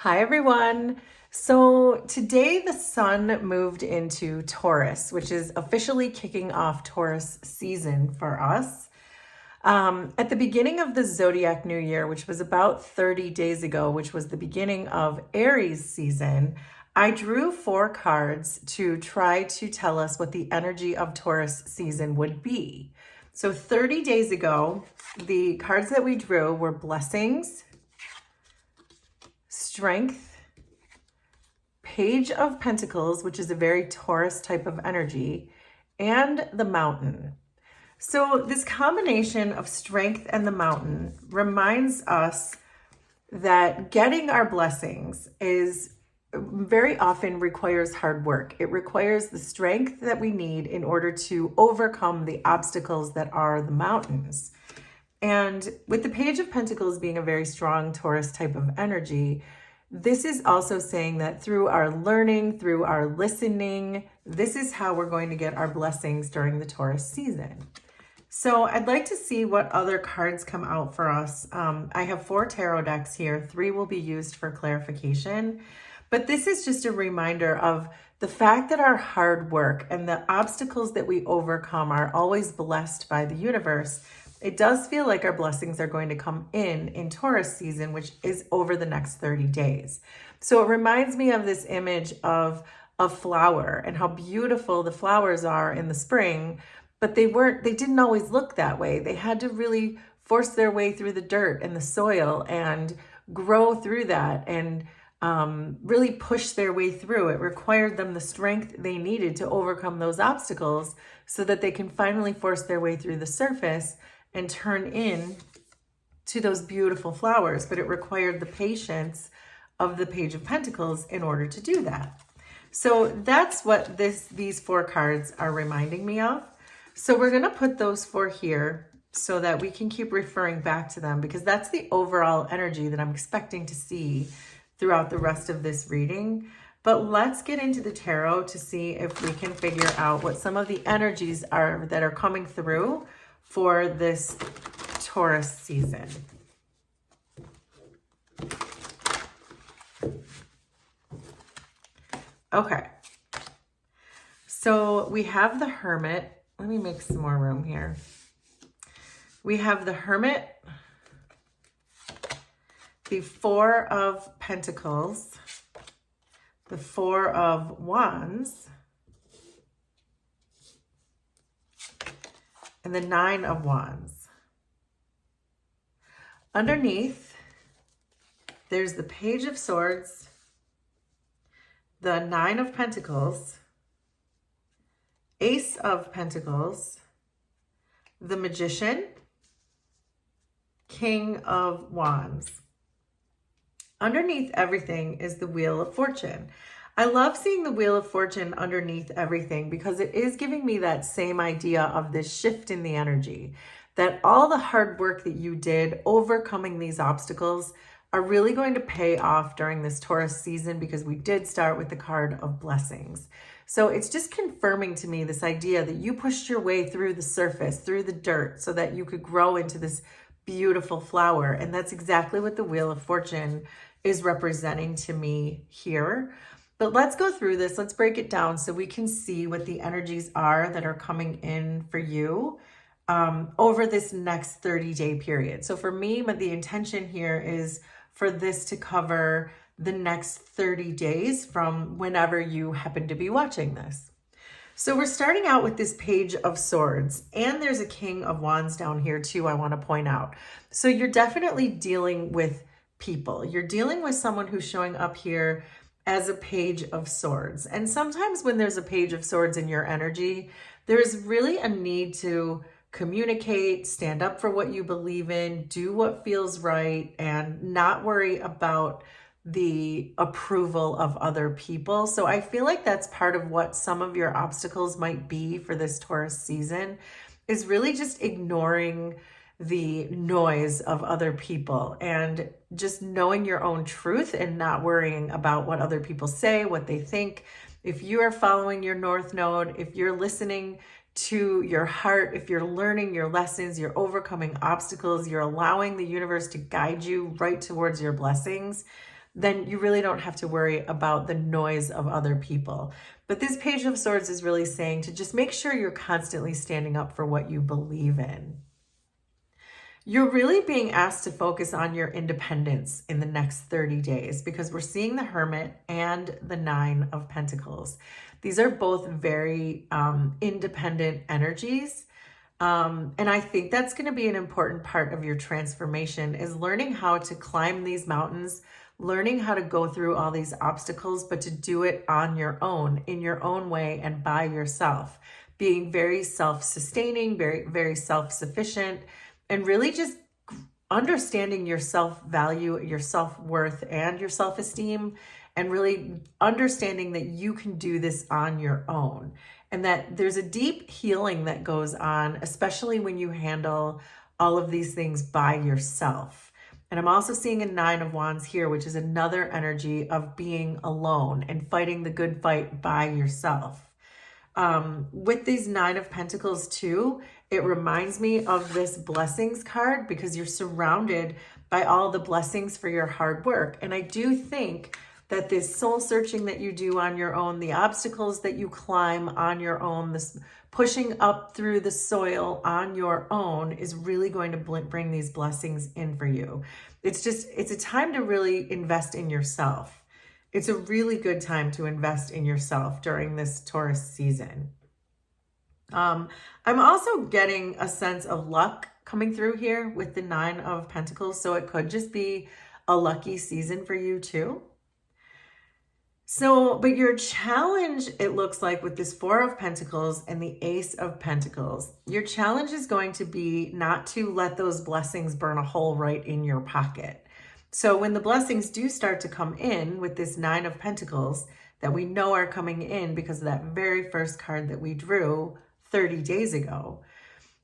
Hi, everyone. So today the sun moved into Taurus, which is officially kicking off Taurus season for us. At the beginning of the zodiac new year, which was about 30 days ago, which was the beginning of Aries season, I drew 4 cards to try to tell us what the energy of Taurus season would be. So 30 days ago, the cards that we drew were blessings, strength, Page of Pentacles, which is a very Taurus type of energy, and the Mountain. So this combination of strength and the Mountain reminds us that getting our blessings is very often requires hard work. It requires the strength that we need in order to overcome the obstacles that are the mountains. And with the Page of Pentacles being a very strong Taurus type of energy, this is also saying that through our learning, through our listening, this is how we're going to get our blessings during the Taurus season. So I'd like to see what other cards come out for us. I have 4 tarot decks here. 3 will be used for clarification. But this is just a reminder of the fact that our hard work and the obstacles that we overcome are always blessed by the universe. It does feel like our blessings are going to come in Taurus season, which is over the next 30 days. So it reminds me of this image of a flower and how beautiful the flowers are in the spring, but they didn't always look that way. They had to really force their way through the dirt and the soil and grow through that and really push their way through. It required them the strength they needed to overcome those obstacles so that they can finally force their way through the surface and turn in to those beautiful flowers. But it required the patience of the Page of Pentacles in order to do that. So that's what these 4 cards are reminding me of. So we're going to put those 4 here so that we can keep referring back to them, because that's the overall energy that I'm expecting to see throughout the rest of this reading. But let's get into the tarot to see if we can figure out what some of the energies are that are coming through for this Taurus season. Okay, so we have the Hermit. Let me make some more room here. We have the Hermit, the 4 of Pentacles, the 4 of Wands, and the 9 of Wands. Underneath, there's the Page of Swords, the 9 of Pentacles, Ace of Pentacles, the Magician, King of Wands. Underneath everything is the Wheel of Fortune. I love seeing the Wheel of Fortune underneath everything because it is giving me that same idea of this shift in the energy, that all the hard work that you did overcoming these obstacles are really going to pay off during this Taurus season, because we did start with the card of blessings. So it's just confirming to me this idea that you pushed your way through the surface, through the dirt, so that you could grow into this beautiful flower. And that's exactly what the Wheel of Fortune is representing to me here. But let's go through this. Let's break it down so we can see what the energies are that are coming in for you over this next 30-day period. So for me, but the intention here is for this to cover the next 30 days from whenever you happen to be watching this. So we're starting out with this Page of Swords, and there's a King of Wands down here too, I want to point out. So you're definitely dealing with people. You're dealing with someone who's showing up here as a Page of Swords. And sometimes when there's a Page of Swords in your energy, there's really a need to communicate, stand up for what you believe in, do what feels right, and not worry about the approval of other people. So I feel like that's part of what some of your obstacles might be for this Taurus season, is really just ignoring the noise of other people and just knowing your own truth and not worrying about what other people say, what they think. If you are following your North Node, if you're listening to your heart, if you're learning your lessons, you're overcoming obstacles, you're allowing the universe to guide you right towards your blessings, then you really don't have to worry about the noise of other people. But this Page of Swords is really saying to just make sure you're constantly standing up for what you believe in. You're really being asked to focus on your independence in the next 30 days because we're seeing the Hermit and the Nine of Pentacles. These are both very independent energies. And I think that's going to be an important part of your transformation, is learning how to climb these mountains, learning how to go through all these obstacles, but to do it on your own, in your own way, and by yourself, being very self-sustaining, very, very self-sufficient, and really just understanding your self-value, your self-worth, and your self-esteem, and really understanding that you can do this on your own. And that there's a deep healing that goes on, especially when you handle all of these things by yourself. And I'm also seeing a Nine of Wands here, which is another energy of being alone and fighting the good fight by yourself. With these Nine of Pentacles too, it reminds me of this blessings card, because you're surrounded by all the blessings for your hard work. And I do think that this soul searching that you do on your own, the obstacles that you climb on your own, this pushing up through the soil on your own, is really going to bring these blessings in for you. It's a time to really invest in yourself. It's a really good time to invest in yourself during this Taurus season. I'm also getting a sense of luck coming through here with the Nine of Pentacles. So it could just be a lucky season for you too. So, but your challenge, it looks like, with this Four of Pentacles and the Ace of Pentacles, your challenge is going to be not to let those blessings burn a hole right in your pocket. So when the blessings do start to come in with this Nine of Pentacles that we know are coming in because of that very first card that we drew 30 days ago,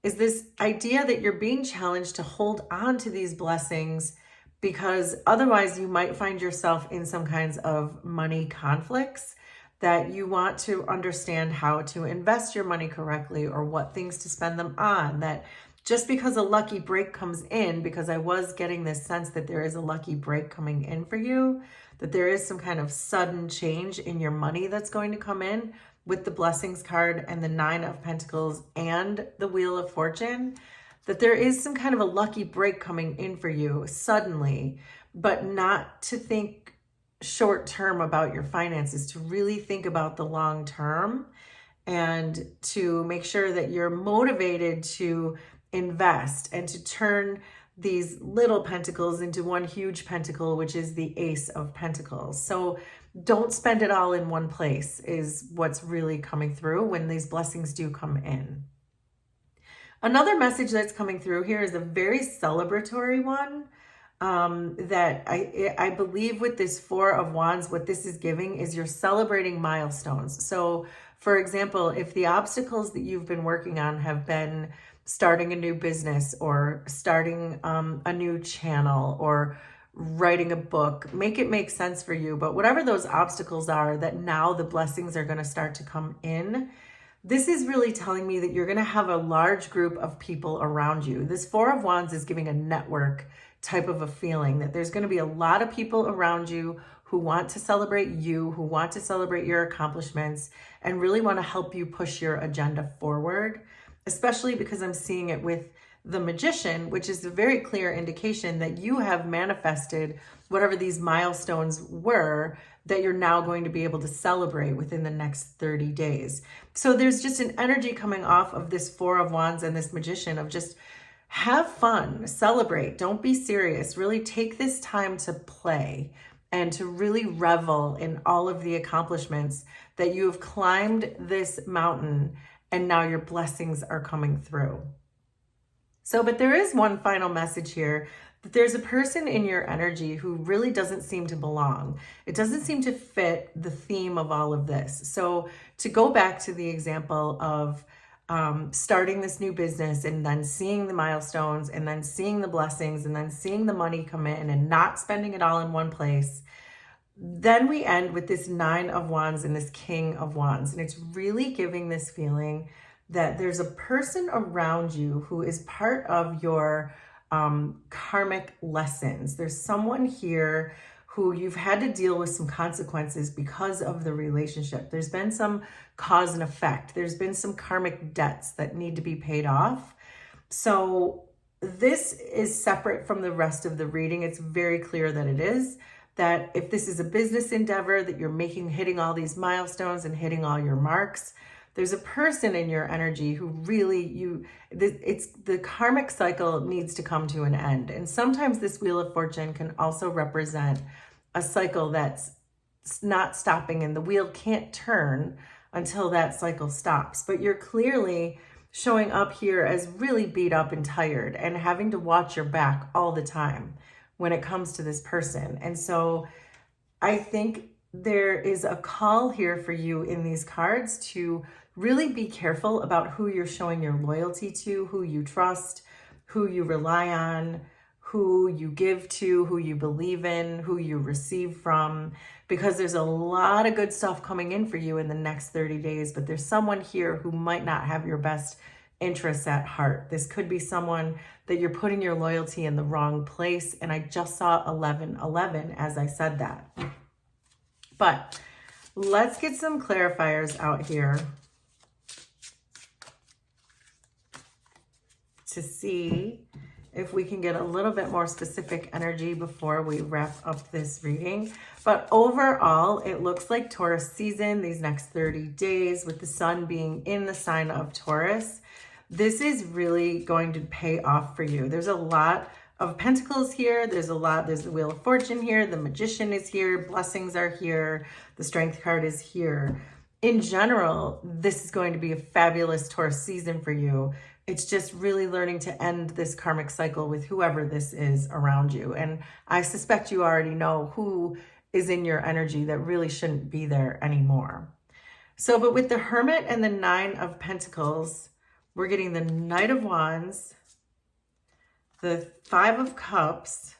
is this idea that you're being challenged to hold on to these blessings, because otherwise you might find yourself in some kinds of money conflicts, that you want to understand how to invest your money correctly or what things to spend them on. That just because a lucky break comes in, because I was getting this sense that there is a lucky break coming in for you, that there is some kind of sudden change in your money that's going to come in with the blessings card and the Nine of Pentacles and the Wheel of Fortune, that there is some kind of a lucky break coming in for you suddenly, but not to think short term about your finances, to really think about the long term, and to make sure that you're motivated to invest and to turn these little pentacles into one huge pentacle, which is the Ace of Pentacles. So don't spend it all in one place, is what's really coming through when these blessings do come in. Another message that's coming through here is a very celebratory one, that I believe with this Four of Wands, what this is giving is you're celebrating milestones. So for example, if the obstacles that you've been working on have been starting a new business, or starting a new channel, or writing a book, make it make sense for you. But whatever those obstacles are, that now the blessings are going to start to come in. This is really telling me that you're going to have a large group of people around you. This Four of Wands is giving a network type of a feeling, that there's going to be a lot of people around you who want to celebrate you, who want to celebrate your accomplishments, and really want to help you push your agenda forward, especially because I'm seeing it with the Magician, which is a very clear indication that you have manifested whatever these milestones were that you're now going to be able to celebrate within the next 30 days. So there's just an energy coming off of this Four of Wands and this Magician of just have fun, celebrate, don't be serious, really take this time to play and to really revel in all of the accomplishments that you have climbed this mountain, and now your blessings are coming through. So, but there is one final message here, that there's a person in your energy who really doesn't seem to belong. It doesn't seem to fit the theme of all of this. So to go back to the example of starting this new business, and then seeing the milestones, and then seeing the blessings, and then seeing the money come in, and not spending it all in one place, then we end with this Nine of Wands and this King of Wands. And it's really giving this feeling that there's a person around you who is part of your karmic lessons. There's someone here who you've had to deal with some consequences because of the relationship. There's been some cause and effect. There's been some karmic debts that need to be paid off. So this is separate from the rest of the reading. It's very clear that it is. That if this is a business endeavor, that you're hitting all these milestones and hitting all your marks, there's a person in your energy who really, the karmic cycle needs to come to an end. And sometimes this Wheel of Fortune can also represent a cycle that's not stopping, and the wheel can't turn until that cycle stops. But you're clearly showing up here as really beat up and tired and having to watch your back all the time when it comes to this person. And so I think there is a call here for you in these cards to really be careful about who you're showing your loyalty to, who you trust, who you rely on, who you give to, who you believe in, who you receive from, because there's a lot of good stuff coming in for you in the next 30 days, but there's someone here who might not have your best interests at heart. This could be someone that you're putting your loyalty in the wrong place, and I just saw 1111 as I said that. But let's get some clarifiers out here to see if we can get a little bit more specific energy before we wrap up this reading. But overall, it looks like Taurus season, these next 30 days, with the sun being in the sign of Taurus, this is really going to pay off for you. There's a lot of pentacles here. There's the Wheel of Fortune here. The Magician is here. Blessings are here. The Strength card is here. In general, this is going to be a fabulous Taurus season for you. It's just really learning to end this karmic cycle with whoever this is around you. And I suspect you already know who is in your energy that really shouldn't be there anymore. So, but with the Hermit and the Nine of Pentacles, we're getting the Knight of Wands, the Five of Cups,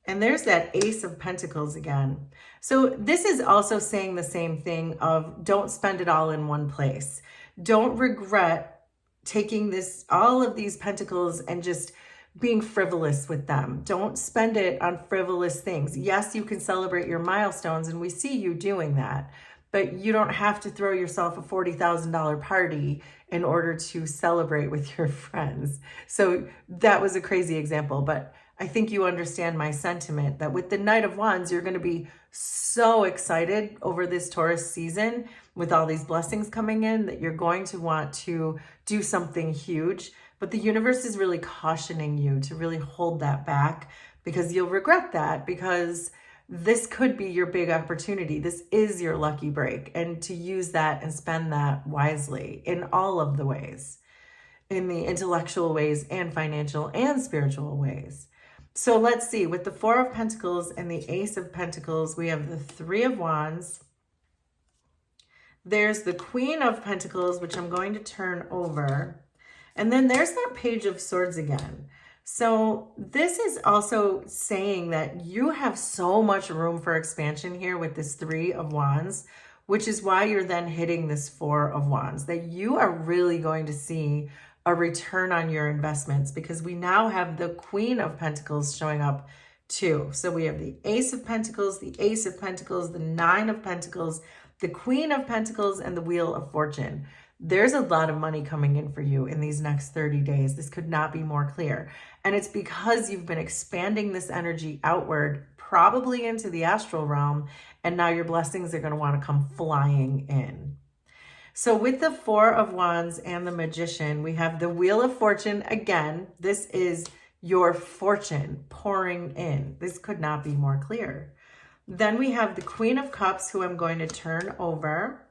and there's that Ace of Pentacles again. So this is also saying the same thing of don't spend it all in one place. Don't regret taking all of these pentacles and just being frivolous with them. Don't spend it on frivolous things. Yes, you can celebrate your milestones, and we see you doing that, but you don't have to throw yourself a $40,000 party in order to celebrate with your friends. So that was a crazy example, but I think you understand my sentiment that with the Knight of Wands, you're going to be so excited over this Taurus season with all these blessings coming in that you're going to want to do something huge. But the universe is really cautioning you to really hold that back, because you'll regret that, because this could be your big opportunity. This is your lucky break, and to use that and spend that wisely in all of the ways, in the intellectual ways and financial and spiritual ways. So let's see, with the Four of Pentacles and the Ace of Pentacles, we have the Three of Wands. There's the Queen of Pentacles, which I'm going to turn over. And then there's that Page of Swords again. So this is also saying that you have so much room for expansion here with this Three of Wands, which is why you're then hitting this Four of Wands, that you are really going to see a return on your investments, because we now have the Queen of Pentacles showing up too. So we have the Ace of Pentacles, the Ace of Pentacles, the Nine of Pentacles, the Queen of Pentacles, and the Wheel of Fortune. There's a lot of money coming in for you in these next 30 days. This could not be more clear. And it's because you've been expanding this energy outward, probably into the astral realm, and now your blessings are going to want to come flying in. So with the Four of Wands and the Magician, we have the Wheel of Fortune again. This is your fortune pouring in. This could not be more clear. Then we have the Queen of Cups, who I'm going to turn over.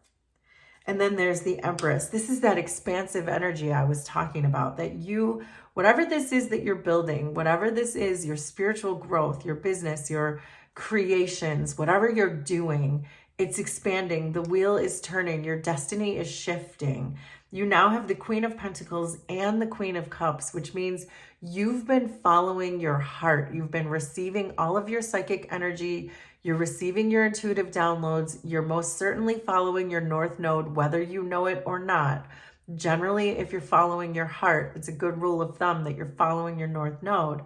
And then there's the Empress. This is that expansive energy I was talking about, that you, whatever this is that you're building, whatever this is, your spiritual growth, your business, your creations, whatever you're doing, it's expanding. The wheel is turning. Your destiny is shifting. You now have the Queen of Pentacles and the Queen of Cups, which means you've been following your heart. You've been receiving all of your psychic energy. You're receiving your intuitive downloads. You're most certainly following your North Node, whether you know it or not. Generally, if you're following your heart, it's a good rule of thumb that you're following your North Node.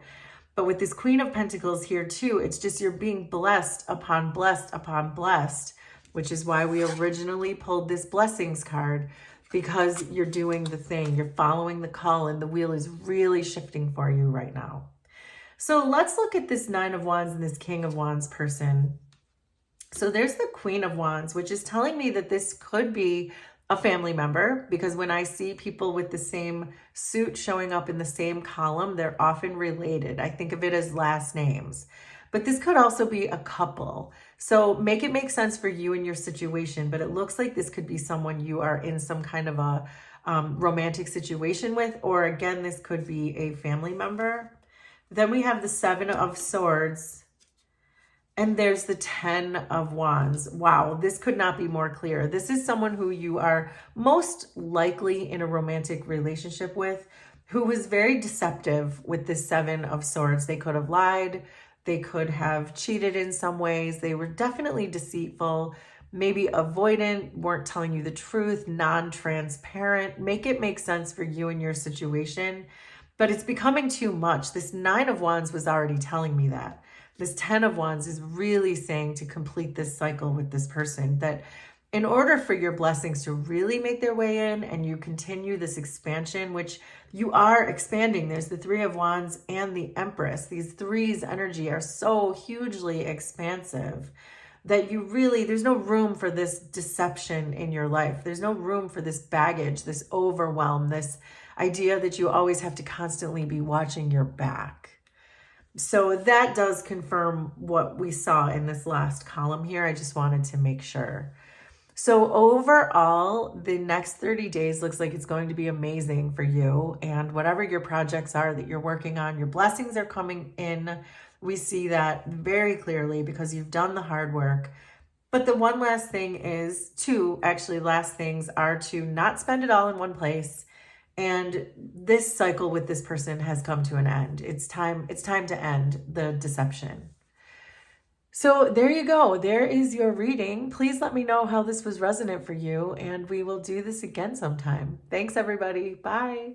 But with this Queen of Pentacles here too, it's just you're being blessed upon blessed upon blessed, which is why we originally pulled this blessings card, because you're doing the thing, you're following the call, and the wheel is really shifting for you right now. So let's look at this Nine of Wands and this King of Wands person. So there's the Queen of Wands, which is telling me that this could be a family member, because when I see people with the same suit showing up in the same column, they're often related. I think of it as last names. But this could also be a couple. So make it make sense for you and your situation, but it looks like this could be someone you are in some kind of a romantic situation with, or again, this could be a family member. Then we have the Seven of Swords, and there's the 10 of Wands. Wow, this could not be more clear. This is someone who you are most likely in a romantic relationship with, who was very deceptive with this Seven of Swords. They could have lied. They could have cheated in some ways. They were definitely deceitful, maybe avoidant, weren't telling you the truth, non-transparent. Make it make sense for you and your situation. But it's becoming too much. This Nine of Wands was already telling me that. This 10 of Wands is really saying to complete this cycle with this person, that in order for your blessings to really make their way in and you continue this expansion, which you are expanding. There's the Three of Wands and the Empress. These threes energy are so hugely expansive that you really, there's no room for this deception in your life. There's no room for this baggage, this overwhelm, this idea that you always have to constantly be watching your back. So that does confirm what we saw in this last column here. I just wanted to make sure. So overall, the next 30 days looks like it's going to be amazing for you. And whatever your projects are that you're working on, your blessings are coming in. We see that very clearly because you've done the hard work. But the one last thing is, two actually last things are to not spend it all in one place. And this cycle with this person has come to an end. It's time to end the deception. So there you go. There is your reading. Please let me know how this was resonant for you, and we will do this again sometime. Thanks, everybody. Bye.